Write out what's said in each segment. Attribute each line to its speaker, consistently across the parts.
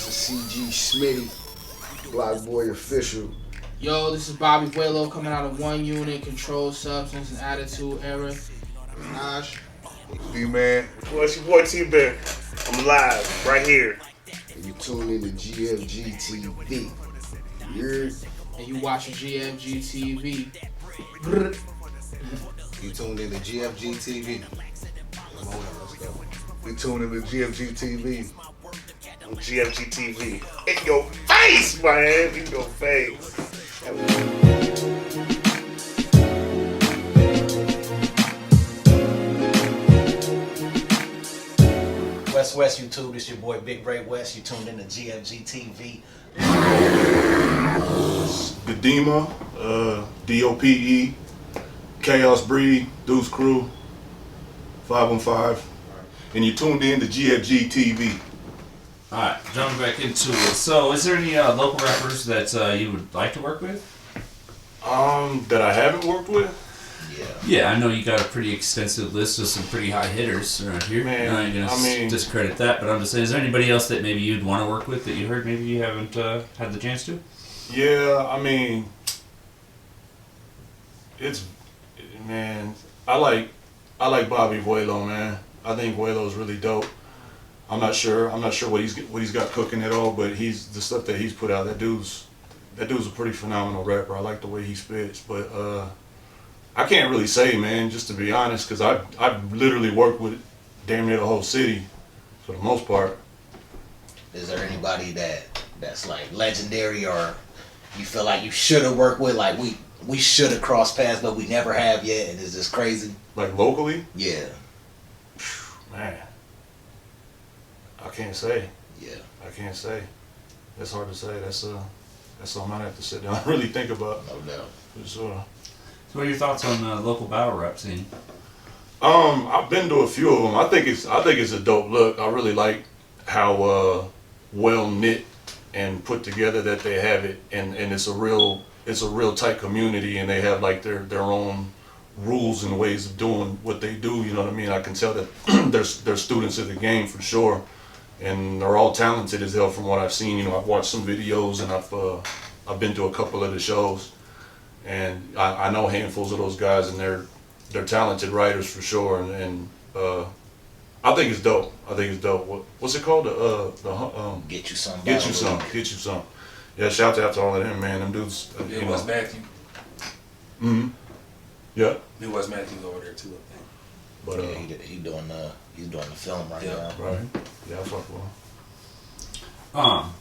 Speaker 1: This is CG Smitty, Block Boy Official.
Speaker 2: Yo, this is Bobby Vuelo coming out of One Unit, Controlled Substance and Attitude Era. Gosh.
Speaker 3: D-Man.
Speaker 4: Well, it's your boy T-Bear. I'm live, right here.
Speaker 1: And you tune in to GFG TV. You heard?
Speaker 2: And you watching GFG TV.
Speaker 5: You tuned in to GFG TV. Come on, let's go.
Speaker 3: We tune in to GFG TV.
Speaker 4: On GFG TV. In your face, man. In your face.
Speaker 6: West YouTube, this your boy Big Ray West. You tuned in to GFG TV.
Speaker 3: Gadema, DOPE, Chaos Breed, Deuce Crew, 515. And you tuned in to GFG TV.
Speaker 7: Alright, jumping back into it. So, is there any local rappers that you would like to work with?
Speaker 3: That I haven't worked with?
Speaker 7: Yeah, I know you got a pretty extensive list of some pretty high hitters around here.
Speaker 3: Man,
Speaker 7: I ain't gonna discredit that, but I'm just saying, is there anybody else that maybe you'd want to work with that you heard maybe you haven't had the chance to?
Speaker 3: Yeah, I mean, I like Bobby Vuelo, man. I think Vuelo's really dope. I'm not sure what he's got cooking at all, but the stuff that he's put out, that dude's a pretty phenomenal rapper. I like the way he spits, but I can't really say, man, just to be honest, because I've literally worked with damn near the whole city for the most part.
Speaker 6: Is there anybody that's like legendary, or you feel like you should have worked with, like we should have crossed paths but we never have yet, and it's just crazy?
Speaker 3: Like locally?
Speaker 6: Yeah.
Speaker 3: Man, I can't say.
Speaker 6: Yeah.
Speaker 3: I can't say. That's hard to say. That's something I have to sit down and really think about.
Speaker 6: No doubt.
Speaker 3: For sure.
Speaker 7: So, what are your thoughts on the local battle rap scene?
Speaker 3: I've been to a few of them. I think it's a dope look. I really like how well knit and put together that they have it, and it's a real tight community, and they have like their own rules and ways of doing what they do. You know what I mean? I can tell that they're students of the game for sure, and they're all talented as hell from what I've seen. You know, I've watched some videos, and I've been to a couple of the shows, and I know handfuls of those guys, and they're talented writers for sure, and I think it's dope. What's it called?
Speaker 6: Get you some.
Speaker 3: Get you some. Get you some. Yeah, shout out to all of them, man. Them dudes.
Speaker 5: It was Matthew.
Speaker 3: Mm-hmm. Yeah.
Speaker 5: It was Matthew over there too, I think.
Speaker 3: But
Speaker 6: yeah, he's doing the film right now.
Speaker 3: Right. Yeah, I fuck with him.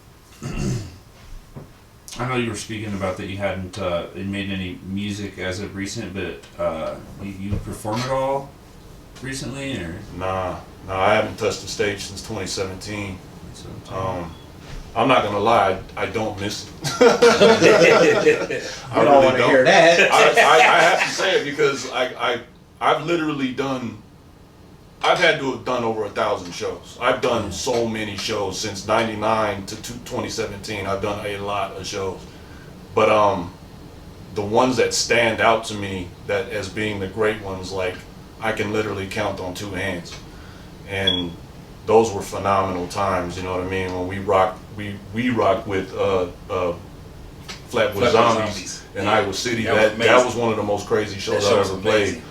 Speaker 7: I know you were speaking about that you hadn't made any music as of recent, but you perform at all recently, or?
Speaker 3: Nah, I haven't touched the stage since 2017. I'm not gonna lie, I don't miss it.
Speaker 6: I don't want to hear that.
Speaker 3: I have to say it because I've literally I've had to have done over 1,000 shows. I've done so many shows since '99 to 2017. I've done a lot of shows, but the ones that stand out to me that as being the great ones, like I can literally count on two hands, and those were phenomenal times. You know what I mean? When we rocked with Flatbush Zombies in Iowa City. That was one of the most crazy shows I've ever played.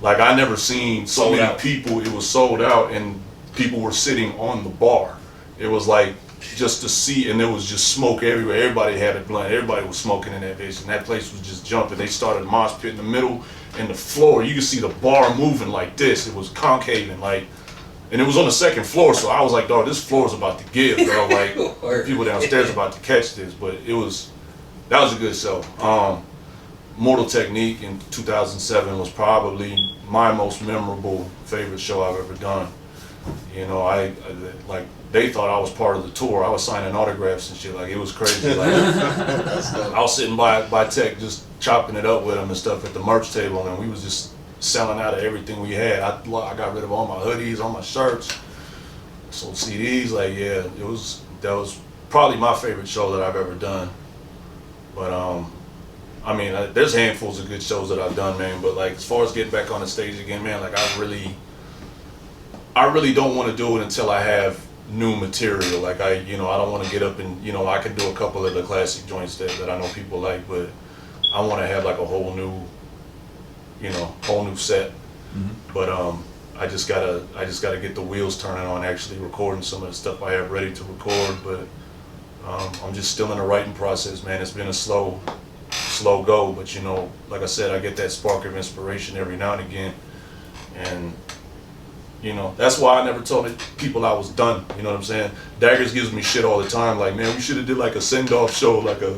Speaker 3: Like, I never seen so many people. It was sold out, and people were sitting on the bar. It was like just to see, and there was just smoke everywhere. Everybody had a blunt. Everybody was smoking in that bitch, and that place was just jumping. They started a mosh pit in the middle, and the floor, you could see the bar moving like this. It was concaving, like, and it was on the second floor, so I was like, dog, this floor is about to give, bro. Like, people downstairs about to catch this, but that was a good show. Mortal Technique in 2007 was probably my most memorable favorite show I've ever done. You know, I like, they thought I was part of the tour. I was signing autographs and shit. Like, it was crazy. Like, I was sitting by Tech just chopping it up with them and stuff at the merch table, and we was just selling out of everything we had. I got rid of all my hoodies, all my shirts, sold CDs. Like, yeah, that was probably my favorite show that I've ever done. But I mean, there's handfuls of good shows that I've done, man. But like, as far as getting back on the stage again, man, like I really don't want to do it until I have new material. Like I don't want to get up and, I can do a couple of the classic joints that I know people like, but I want to have like a whole new set. But I just gotta get the wheels turning on actually recording some of the stuff I have ready to record. But I'm just still in the writing process, man. It's been a slow go, but like I said, I get that spark of inspiration every now and again, and that's why I never told people I was done. You know what I'm saying? Daggers gives me shit all the time, like, man, we should have did like a send-off show, like a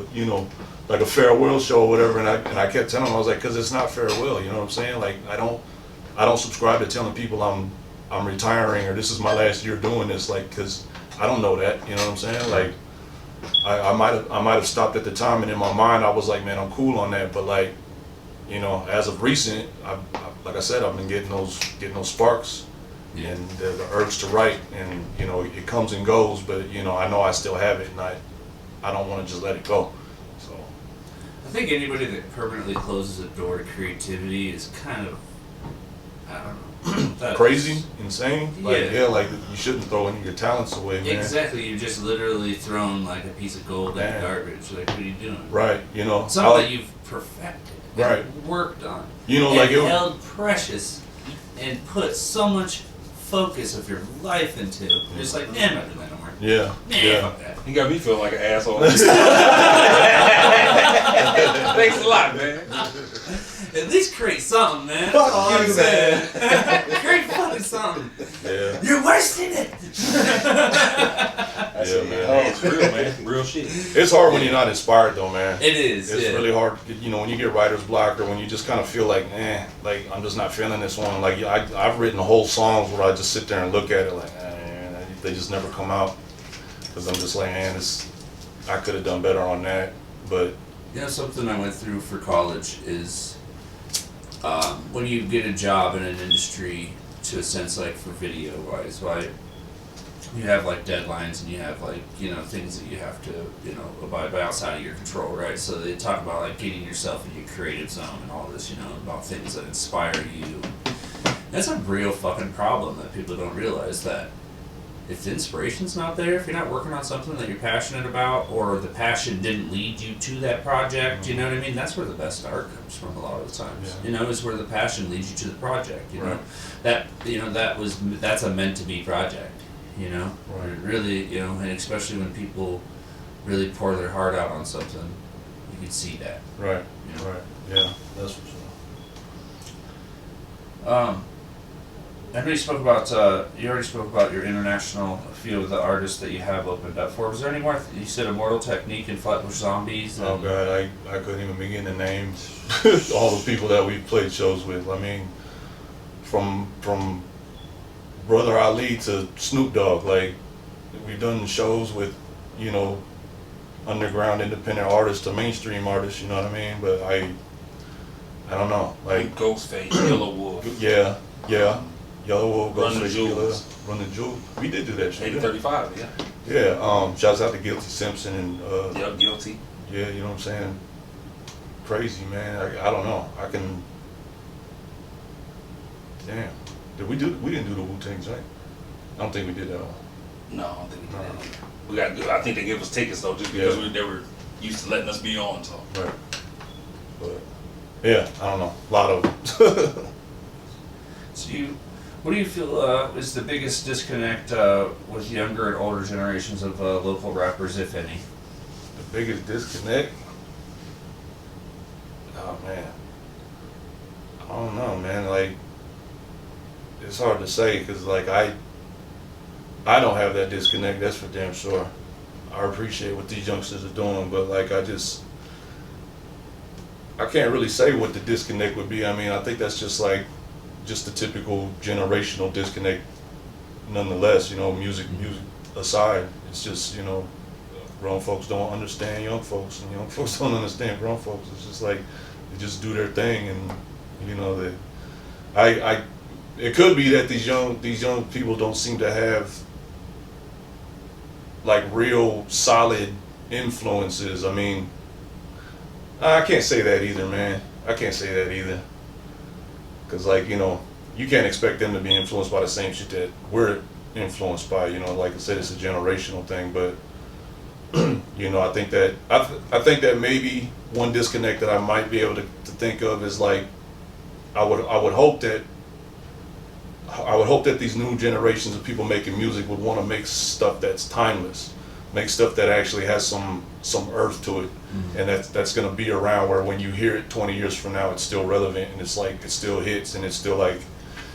Speaker 3: farewell show or whatever, and I kept telling them, I was like, because it's not farewell. You know what I'm saying? Like, I don't subscribe to telling people I'm retiring or this is my last year doing this, like, because I don't know that. You know what I'm saying? Like, I might have stopped at the time, and in my mind I was like, man, I'm cool on that. But like, as of recent, like I said, I've been getting those sparks, and the urge to write, and it comes and goes. But I know I still have it, and I don't want to just let it go. So
Speaker 7: I think anybody that permanently closes a door to creativity is kind of, I don't know.
Speaker 3: Crazy, insane. Like,
Speaker 7: Yeah.
Speaker 3: like you shouldn't throw any of your talents away, man.
Speaker 7: Exactly, you're just literally thrown like a piece of gold in the garbage. Like, what are you doing?
Speaker 3: Right,
Speaker 7: Something that you've perfected,
Speaker 3: Right.
Speaker 7: and worked on,
Speaker 3: like
Speaker 7: and held precious, and put so much focus of your life into. You're just like, man, I'm not doing that no more.
Speaker 3: Yeah,
Speaker 7: Man, fuck that.
Speaker 8: You got me feeling like an asshole. Thanks a lot, man.
Speaker 7: At least create something, man.
Speaker 5: Fuck
Speaker 7: That's all I'm
Speaker 5: you,
Speaker 7: saying. Create fucking something.
Speaker 3: Yeah.
Speaker 7: You're worse than it.
Speaker 3: Yeah, man.
Speaker 8: Oh, it's real, man. Real shit.
Speaker 3: It's hard when you're not inspired, though, man.
Speaker 7: It is.
Speaker 3: It's really hard, when you get writer's block, or when you just kind of feel like, like I'm just not feeling this one. Like I've written whole songs where I just sit there and look at it like, they just never come out, because I'm just like, I could have done better on that. But
Speaker 7: something I went through for college is when you get a job in an industry, to a sense, like for video wise, right? You have like deadlines, and you have like things that you have to abide by outside of your control, right? So they talk about like getting yourself in your creative zone and all this, about things that inspire you. That's a real fucking problem that people don't realize, that if the inspiration's not there, if you're not working on something that you're passionate about, or the passion didn't lead you to that project, you know what I mean? That's where the best art comes from a lot of the times. Is where the passion leads you to the project.
Speaker 3: Right.
Speaker 7: That's a meant to be project.
Speaker 3: Right.
Speaker 7: It really, and especially when people really pour their heart out on something, you can see that.
Speaker 3: Right. Right. Yeah. That's for sure.
Speaker 7: I know you already spoke about your international, a few of the artists that you have opened up for. Was there any more? You said Immortal, Technique, and Flatbush Zombies.
Speaker 3: Oh God, I couldn't even begin to name all the people that we've played shows with. I mean, from Brother Ali to Snoop Dogg, like, we've done shows with, underground independent artists to mainstream artists, you know what I mean? But I don't know, like
Speaker 8: Ghostface, Yellow Wolf.
Speaker 3: Yeah. Yellow Wolf,
Speaker 8: Run the
Speaker 3: Ghostface
Speaker 8: Jewels.
Speaker 3: Killah, Run the Jewels. We did do that shit.
Speaker 8: 835, yeah.
Speaker 3: Yeah, shouts out to Guilty Simpson and
Speaker 8: Yep, Guilty.
Speaker 3: yeah, you know what I'm saying? Crazy, man. I don't know. Damn. We didn't do the Wu-Tang, right? I don't think we did that one.
Speaker 8: No, I don't think we did that. I think they gave us tickets though, just because they were used to letting us be on. So.
Speaker 3: Right. But yeah, I don't know. A lot of them.
Speaker 7: So what do you feel is the biggest disconnect with younger and older generations of local rappers, if any?
Speaker 3: The biggest disconnect? Oh man. I don't know, man. Like, it's hard to say, because like I don't have that disconnect, that's for damn sure. I appreciate what these youngsters are doing, but like I can't really say what the disconnect would be. I mean, I think that's just the typical generational disconnect nonetheless, music aside. It's just, grown folks don't understand young folks, and young folks don't understand grown folks. It's just like they just do their thing, and it could be that these young people don't seem to have like real solid influences. I mean, I can't say that either, man. I can't say that either. Cause like, you can't expect them to be influenced by the same shit that we're influenced by. You know, like I said, it's a generational thing, but you know, I think that maybe one disconnect that I might be able to think of is like I would hope that these new generations of people making music would want to make stuff that's timeless, make stuff that actually has some earth to it, and that's going to be around where when you hear it 20 years from now, it's still relevant and it's like it still hits and it's still like,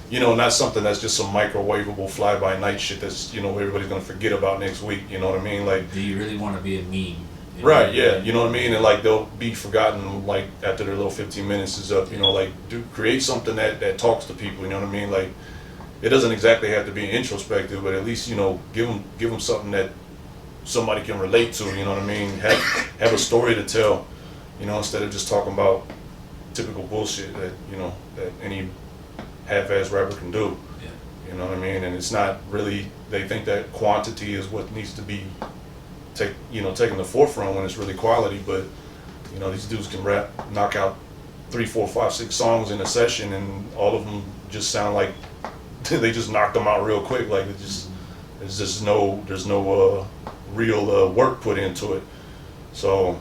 Speaker 3: you know, not something that's just some microwavable fly-by-night shit that's, you know, everybody's going to forget about next week, you know what I mean? Like,
Speaker 7: do you really want to be a meme?
Speaker 3: Right, yeah, you know what I mean? And like they'll be forgotten like after their little 15 minutes is up, you know, like create something that talks to people, you know what I mean? Like it doesn't exactly have to be introspective, but at least, you know, give them something that somebody can relate to, you know what I mean? Have a story to tell, you know, instead of just talking about typical bullshit that, you know, that any half-ass rapper can do.
Speaker 7: Yeah.
Speaker 3: You know what I mean? And it's not really, they think that quantity is what needs to be taking the forefront when it's really quality, but you know, these dudes can rap, knock out 3, 4, 5, 6 songs in a session and all of them just sound like they just knocked them out real quick. Like there's no real work put into it. So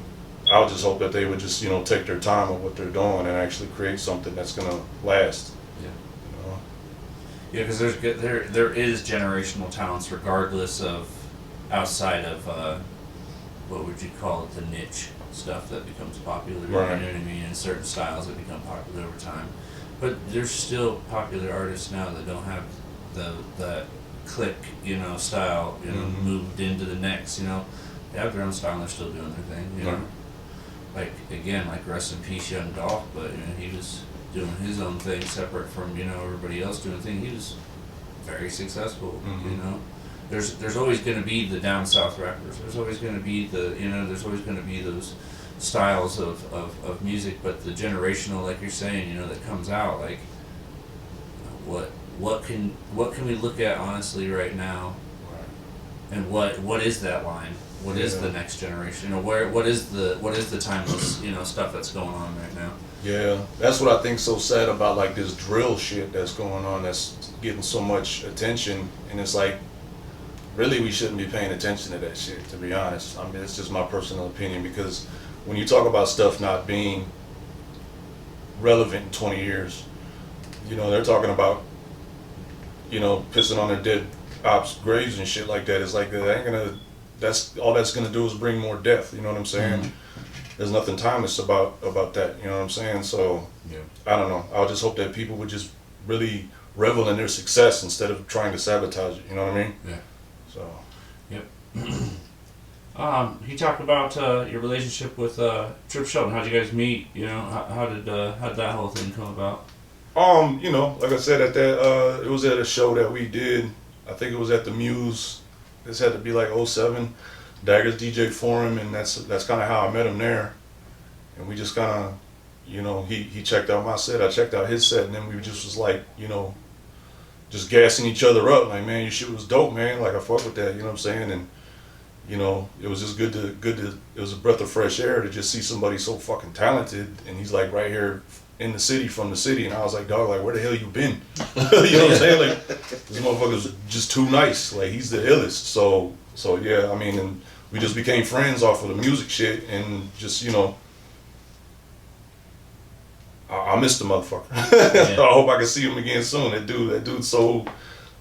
Speaker 3: I would just hope that they would just, you know, take their time on what they're doing and actually create something that's gonna last.
Speaker 7: Yeah.
Speaker 3: You know?
Speaker 7: Yeah, because there is generational talents regardless of outside of what would you call it, the niche stuff that becomes popular.
Speaker 3: Right.
Speaker 7: You know what I mean? And certain styles that become popular over time. But there's still popular artists now that don't have that click, you know, style, you know, moved into the next, you know. They have their own style and they're still doing their thing, you know. Like, again, like rest in peace Young Dolph, but, you know, he was doing his own thing separate from, you know, everybody else doing thing. He was very successful, you know. There's always going to be the down south rappers. There's always going to be there's always going to be those styles of music, but the generational, like you're saying, you know, that comes out, like what can we look at honestly right now, and what is that line? What is the next generation? You know, what is the timeless, you know, stuff that's going on right now?
Speaker 3: Yeah, that's what I think's so sad about like this drill shit that's going on that's getting so much attention, and it's like, really, we shouldn't be paying attention to that shit, to be honest. I mean, it's just my personal opinion, because when you talk about stuff not being relevant in 20 years, you know, they're talking about, you know, pissing on their dead ops' graves and shit like that. It's like, that ain't gonna, that's all that's gonna do is bring more death, you know what I'm saying? There's nothing timeless about that, you know what I'm saying? So, I don't know. I would just hope that people would just really revel in their success instead of trying to sabotage it, you know what I mean?
Speaker 7: Yeah.
Speaker 3: So.
Speaker 7: Yep. He talked about your relationship with Tripp Shelton. How'd you guys meet? You know, how did that whole thing come about?
Speaker 3: You know, like I said, at that it was at a show that we did. I think it was at the Muse. This had to be like 07. Dagger's DJ for him, and that's kind of how I met him there. And we just kind of, you know, he checked out my set, I checked out his set, and then we just was like, you know, just gassing each other up, like, man, your shit was dope, man, like I fuck with that, you know what I'm saying? And you know, it was just good to it was a breath of fresh air to just see somebody so fucking talented, and he's like right here in the city, from the city, and I was like, dog, like, where the hell you been? You know what I'm saying? Like, this motherfucker's just too nice, like, he's the illest. So yeah, I mean, and we just became friends off of the music shit, and just, you know, I miss the motherfucker. Yeah. I hope I can see him again soon. That dude's so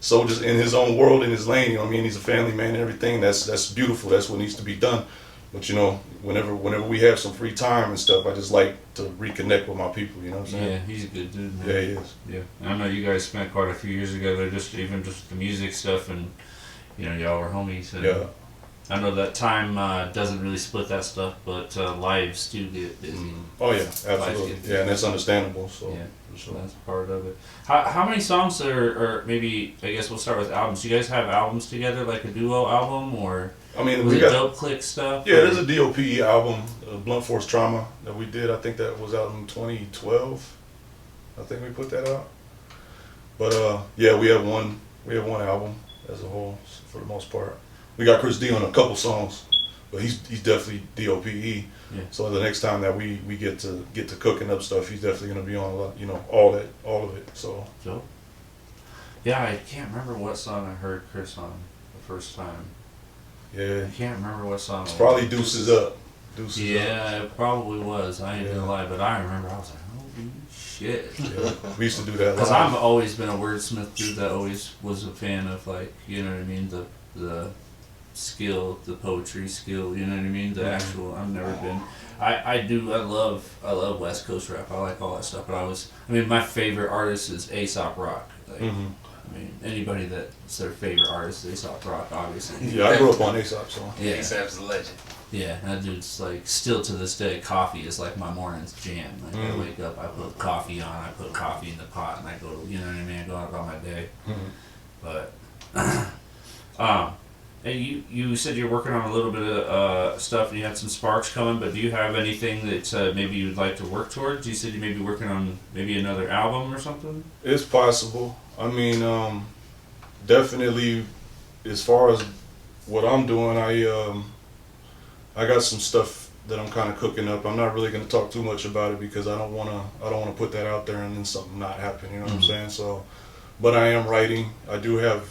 Speaker 3: just in his own world, in his lane, you know what I mean? He's a family man and everything. That's beautiful. That's what needs to be done. But you know, whenever we have some free time and stuff, I just like to reconnect with my people, you know what I'm saying?
Speaker 7: Yeah, he's a good dude, man.
Speaker 3: Yeah, he is.
Speaker 7: Yeah. I know you guys spent quite a few years together, just the music stuff, and you know, y'all were homies. And
Speaker 3: yeah.
Speaker 7: I know that time doesn't really split that stuff, but lives do get busy.
Speaker 3: Oh yeah, absolutely. Yeah, and that's understandable. So
Speaker 7: yeah,
Speaker 3: for sure.
Speaker 7: That's part of it. How many songs or maybe, I guess we'll start with albums. Do you guys have albums together, like a duo album, or
Speaker 3: I mean,
Speaker 7: was
Speaker 3: we
Speaker 7: it
Speaker 3: got
Speaker 7: Dope Click stuff?
Speaker 3: Yeah, there's a DOPE album, Blunt Force Trauma, that we did. I think that was out in 2012. I think we put that out. But yeah, we have one album as a whole for the most part. We got Chris D on a couple songs, but he's definitely DOPE.
Speaker 7: Yeah.
Speaker 3: So the next time that we get to cooking up stuff, he's definitely gonna be on, you know, all of it. So.
Speaker 7: Yeah, I can't remember what song I heard Chris on the first time.
Speaker 3: Yeah.
Speaker 7: I can't remember what song.
Speaker 3: It's probably Deuces Up. Deuces Up.
Speaker 7: Yeah, it probably was. I ain't gonna lie, but I remember I was like, holy shit.
Speaker 3: Yeah. We used to do that.
Speaker 7: Because I've always been a wordsmith dude that always was a fan of, like, you know what I mean, the skill, the poetry skill, you know what I mean, the actual. I've never been. I love West Coast rap. I like all that stuff, but I mean, my favorite artist is Aesop Rock. Like, I mean, anybody that's their favorite artist is Aesop Rock, obviously.
Speaker 3: Yeah, I grew up on Aesop, so.
Speaker 7: Yeah.
Speaker 8: Aesop's a legend.
Speaker 7: Yeah, that dude's like, still to this day, coffee is like my morning's jam. Like, I wake up, I put coffee on, I put coffee in the pot, and I go, you know what I mean, I go about my day. But, and you said you're working on a little bit of stuff, and you had some sparks coming, but do you have anything that maybe you'd like to work towards? You said you may be working on maybe another album or something?
Speaker 3: It's possible. I mean, definitely, as far as what I'm doing, I got some stuff that I'm kind of cooking up. I'm not really going to talk too much about it because I don't want to put that out there and then something not happen. You know what I'm saying? So, but I am writing. I do have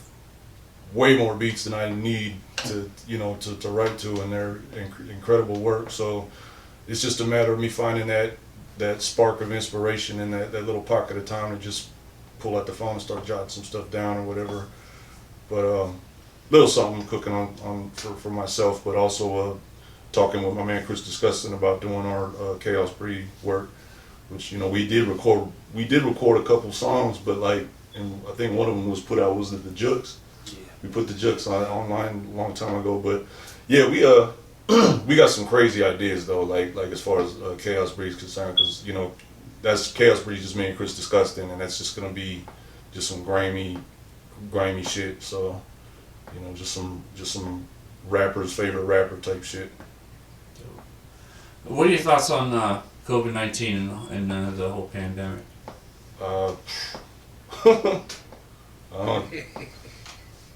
Speaker 3: way more beats than I need to write to, and they're incredible work. So it's just a matter of me finding that spark of inspiration and that little pocket of time to just pull out the phone and start jotting some stuff down or whatever. But little something cooking on for myself, but also talking with my man Chris discussing about doing our Chaos Breed work, which we did record a couple songs, but like, and I think one of them was put out was the Jukes. We put the Jukes online a long time ago, but yeah, we got some crazy ideas though, like as far as Chaos Breed is concerned, because that's Chaos Breed just me and Chris discussing, and that's just gonna be just some grimy shit. So just some rappers' favorite rapper type shit.
Speaker 7: What are your thoughts on COVID-19 and the whole pandemic?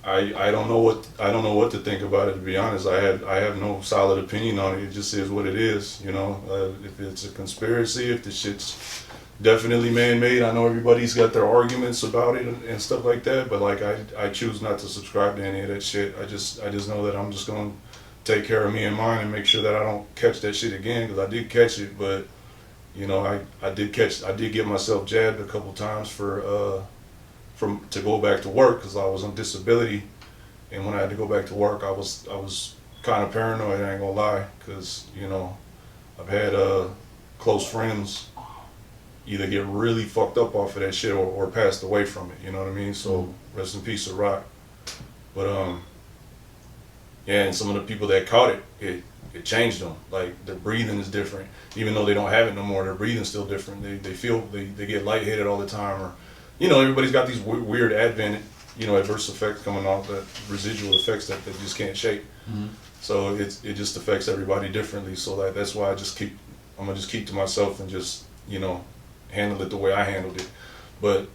Speaker 3: I don't know what to think about it, to be honest. I have no solid opinion on it. It just is what it is, if it's a conspiracy, if the shit's definitely man-made. I know everybody's got their arguments about it and stuff like that, but like I choose not to subscribe to any of that shit. I just know that I'm just gonna take care of me and mine and make sure that I don't catch that shit again, because I did catch it, but I did get myself jabbed a couple times to go back to work because I was on disability, and when I had to go back to work, I was kind of paranoid. I ain't gonna lie, because I've had close friends either get really fucked up off of that shit or passed away from it. You know what I mean? So rest in peace to Rock. But yeah, and some of the people that caught it changed them. Like their breathing is different, even though they don't have it no more. Their breathing's still different. They get lightheaded all the time, or everybody's got these weird adverse effects coming off, that residual effects that they just can't shake. So it just affects everybody differently. So that's why I'm gonna just keep to myself and just handle it the way I handled it. But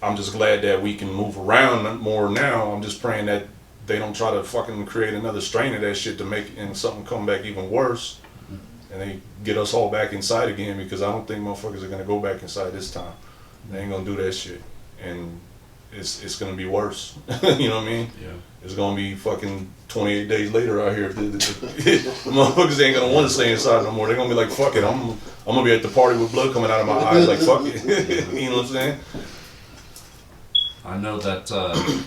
Speaker 3: I'm just glad that we can move around more now. I'm just praying that they don't try to fucking create another strain of that shit to make something come back even worse, and they get us all back inside again, because I don't think motherfuckers are gonna go back inside this time. They ain't gonna do that shit, and it's gonna be worse. You know what I mean?
Speaker 7: Yeah.
Speaker 3: It's gonna be fucking 28 days later out here. The motherfuckers ain't gonna want to stay inside no more. They're gonna be like, fuck it, I'm gonna be at the party with blood coming out of my eyes. Like, fuck it. You know what I'm saying?
Speaker 7: I know that,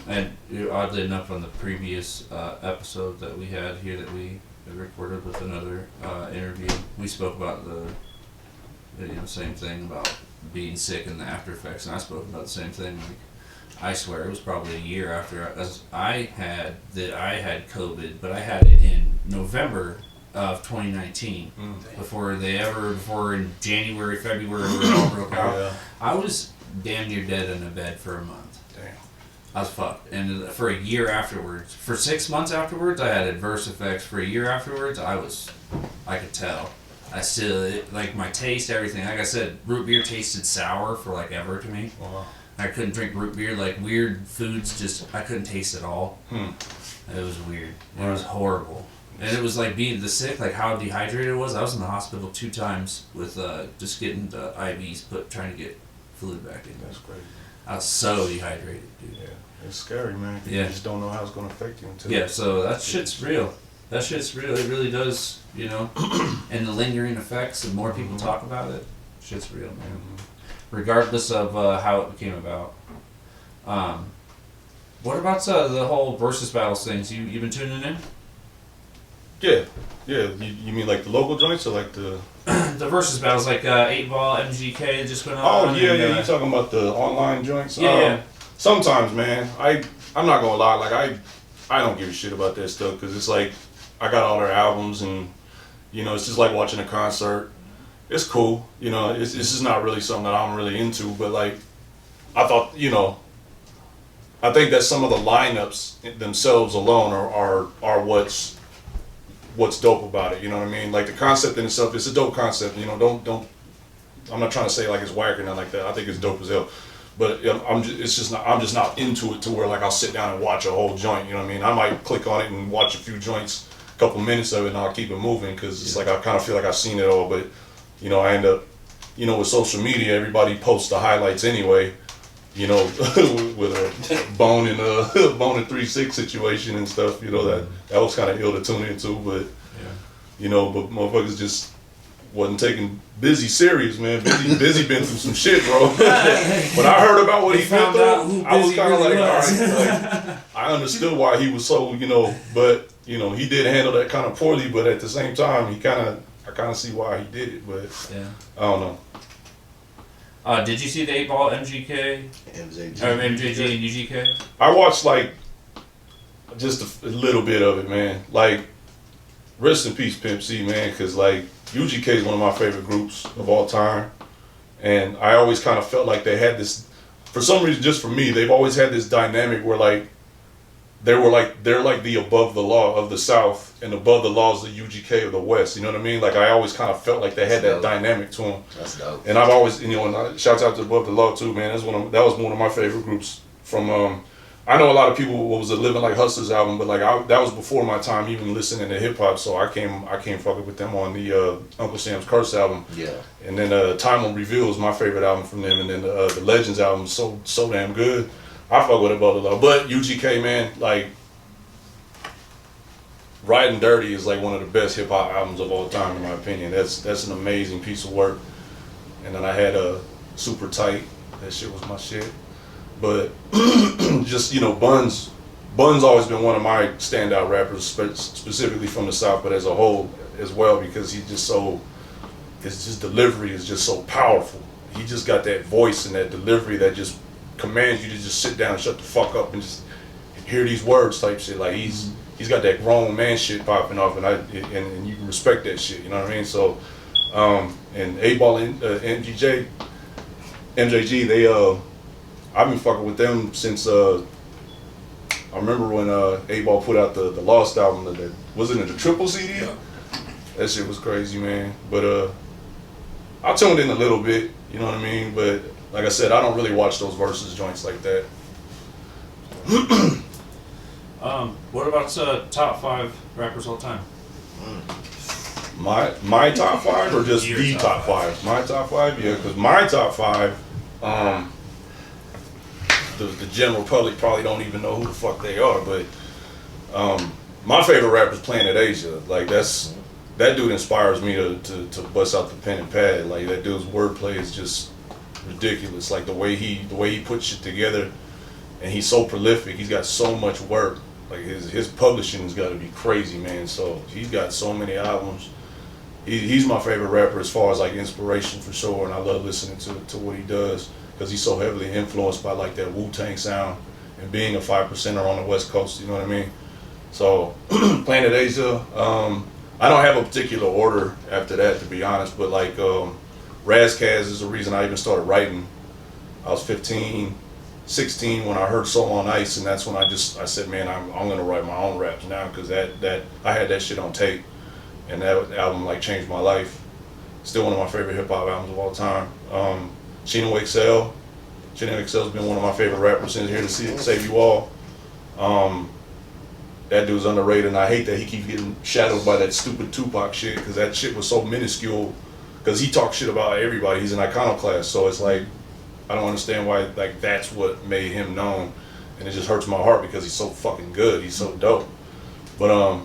Speaker 7: and oddly enough, on the previous episode that we had here that we recorded with another interview, we spoke about the same thing about being sick and the after effects, and I spoke about the same thing. Like, I swear it was probably a year after I had COVID, but I had it in November of 2019. Before in January, February, it all broke out.
Speaker 3: Yeah.
Speaker 7: I was damn near dead in a bed for a month.
Speaker 3: Damn.
Speaker 7: I was fucked. And for a year afterwards, for 6 months afterwards, I had adverse effects. For a year afterwards, I could tell. I still, like my taste, everything. Like I said, root beer tasted sour for like ever to me.
Speaker 3: Wow.
Speaker 7: I couldn't drink root beer. Like weird foods, I couldn't taste it all. It was weird. It was horrible. And it was like being the sick, like how dehydrated it was. I was in the hospital 2 times with just getting the IVs trying to get fluid back in.
Speaker 3: That's crazy.
Speaker 7: I was so dehydrated, dude.
Speaker 3: Yeah, it's scary, man.
Speaker 7: Yeah.
Speaker 3: You just don't know how it's gonna affect you until.
Speaker 7: Yeah, so that shit's real. That shit's real. It really does, you know. And the lingering effects, the more people talk about it, shit's real, man. Regardless of how it came about. What about the whole versus battles things? You been tuning in?
Speaker 3: Yeah. You mean like the local joints or like the?
Speaker 7: The versus battles, like 8 Ball, MGK just went
Speaker 3: Oh
Speaker 7: on.
Speaker 3: yeah,
Speaker 7: and,
Speaker 3: you talking about the online joints?
Speaker 7: Yeah.
Speaker 3: Sometimes, man, I'm not gonna lie, like I don't give a shit about that stuff because it's like I got all their albums and you know it's just like watching a concert. It's cool, you know. It's just not really something that I'm really into. But like, I thought, you know, I think that some of the lineups themselves alone are what's dope about it. You know what I mean? Like the concept in itself, it's a dope concept. You know, don't. I'm not trying to say like it's whack or nothing like that. I think it's dope as hell. But I'm just not into it to where like I'll sit down and watch a whole joint. You know what I mean? I might click on it and watch a few joints, a couple minutes of it, and I'll keep it moving because it's like I kind of feel like I've seen it all. But you know, I end up, you know, with social media, everybody posts the highlights anyway. You know, with a bone and 3-6 situation and stuff. You know that was kind of ill to tune into, but you know, but motherfuckers just wasn't taking Busy serious, man. Busy been through some shit, bro. When I heard about what he been through, I was kind of like, all right, like, I understood why he was so, you know, but you know, he did handle that kind of poorly, but at the same time, I kind of see why he did it, but
Speaker 7: yeah,
Speaker 3: I don't know.
Speaker 7: Did you see the 8 Ball MGK?
Speaker 1: MJG.
Speaker 7: Or MJG and UGK?
Speaker 3: I watched like just a little bit of it, man. Like, rest in peace, Pimp C, man, because like UGK is one of my favorite groups of all time, and I always kind of felt like they had this, for some reason, just for me, they've always had this dynamic where like they're like the above the law of the South and above the laws of the UGK of the West. You know what I mean? Like I always kind of felt like they had that dynamic to them.
Speaker 1: That's dope.
Speaker 3: And I've always, you know, and shouts out to Above the Law too, man. That was one of my favorite groups from. I know a lot of people was a Living Like Hustlers album, but like that was before my time even listening to hip hop. So I came fucking with them on the Uncle Sam's Curse album.
Speaker 1: Yeah.
Speaker 3: And then Time Will Reveal is my favorite album from them, and then the Legends album is so damn good. I fuck with Above the Law, but UGK, man, like Riding Dirty is like one of the best hip hop albums of all time in my opinion. That's an amazing piece of work. And then I had Super Tight. That shit was my shit. But just, you know, Bun's always been one of my standout rappers, specifically from the South, but as a whole as well, because he's just his delivery is just so powerful. He just got that voice and that delivery that just commands you to just sit down and shut the fuck up and just hear these words type shit. Like he's got that grown man shit popping off, and you can respect that shit. You know what I mean? So, and 8 Ball and MJG, I've been fucking with them since I remember when 8 Ball put out the Lost album. Wasn't it the triple CD? Yeah. That shit was crazy, man. But I tuned in a little bit, you know what I mean? But like I said, I don't really watch those versus joints like that.
Speaker 7: What about top 5 rappers all time?
Speaker 3: My top 5 or just
Speaker 7: Your
Speaker 3: the top 5? My top 5, yeah, because my top 5, the general public probably don't even know who the fuck they are, but my favorite rapper is Planet Asia. Like that dude inspires me to bust out the pen and pad. Like that dude's wordplay is just ridiculous. Like the way he puts shit together, and he's so prolific. He's got so much work. Like his publishing's got to be crazy, man. So he's got so many albums. He's my favorite rapper as far as like inspiration for sure, and I love listening to what he does because he's so heavily influenced by like that Wu-Tang sound and being a 5%er on the West Coast. You know what I mean? So Planet Asia. I don't have a particular order after that, to be honest, but like Razkaz is the reason I even started writing. I was 15, 16 when I heard Soul on Ice, and that's when I said, man, I'm gonna write my own raps now, because that I had that shit on tape, and that album like changed my life. Still one of my favorite hip hop albums of all time. Chino XL. Chino XL's been one of my favorite rappers since Here to Save You All. That dude's underrated, and I hate that he keeps getting shadowed by that stupid Tupac shit, because that shit was so minuscule, because he talks shit about everybody. He's an iconoclast, so it's like, I don't understand why like that's what made him known, and it just hurts my heart because he's so fucking good. He's so dope. But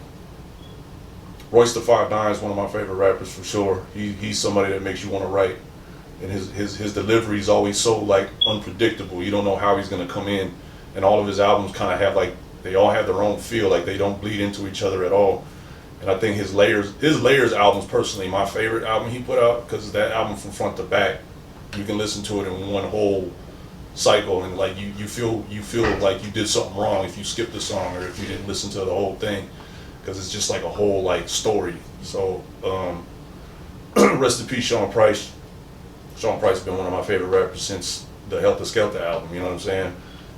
Speaker 3: Royce the 5'9" is one of my favorite rappers for sure. He's somebody that makes you want to write, and his delivery is always so like unpredictable. You don't know how he's gonna come in, and all of his albums kind of have like they all have their own feel, like they don't bleed into each other at all. And I think his layers album's personally my favorite album he put out because that album from front to back, you can listen to it in one whole cycle, and like you feel like you did something wrong if you skipped the song or if you didn't listen to the whole thing, because it's just like a whole like story. So rest in peace, Sean Price. Sean Price has been one of my favorite rappers since the Helter Skelter album, you know what I'm saying?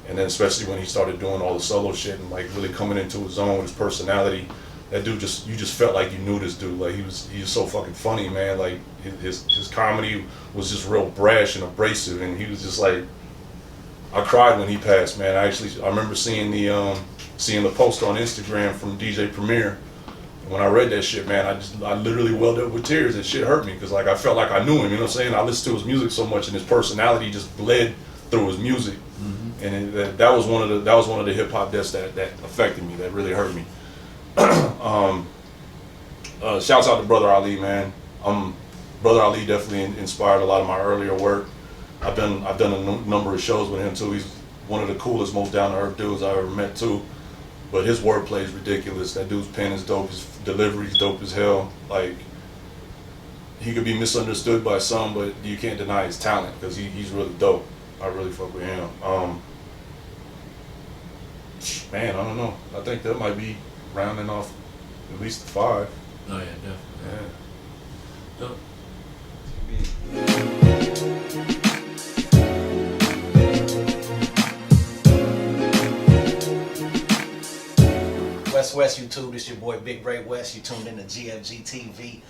Speaker 3: And then especially when he started doing all the solo shit and like really coming into his own with his personality, that dude you just felt like you knew this dude. Like he was so fucking funny, man. Like his comedy was just real brash and abrasive, and he was just like, I cried when he passed, man. I remember seeing the post on Instagram from DJ Premier. And when I read that shit, man, I literally welled up with tears. That shit hurt me because like I felt like I knew him. You know what I'm saying? I listened to his music so much, and his personality just bled through his music. Mm-hmm. And that was one of the hip hop deaths that affected me. That really hurt me. Shouts out to Brother Ali, man. Brother Ali definitely inspired a lot of my earlier work. I've done a number of shows with him too. He's one of the coolest, most down to earth dudes I ever met too. But his wordplay is ridiculous. That dude's pen is dope. His delivery's dope as hell. Like he could be misunderstood by some, but you can't deny his talent because he's really dope. I really fuck with him. Man, I don't know. I think that might be rounding off at least 5.
Speaker 7: Oh yeah, definitely.
Speaker 3: Yeah.
Speaker 7: Dope.
Speaker 6: West YouTube, this your boy Big Ray West. You tuned in to GFG TV.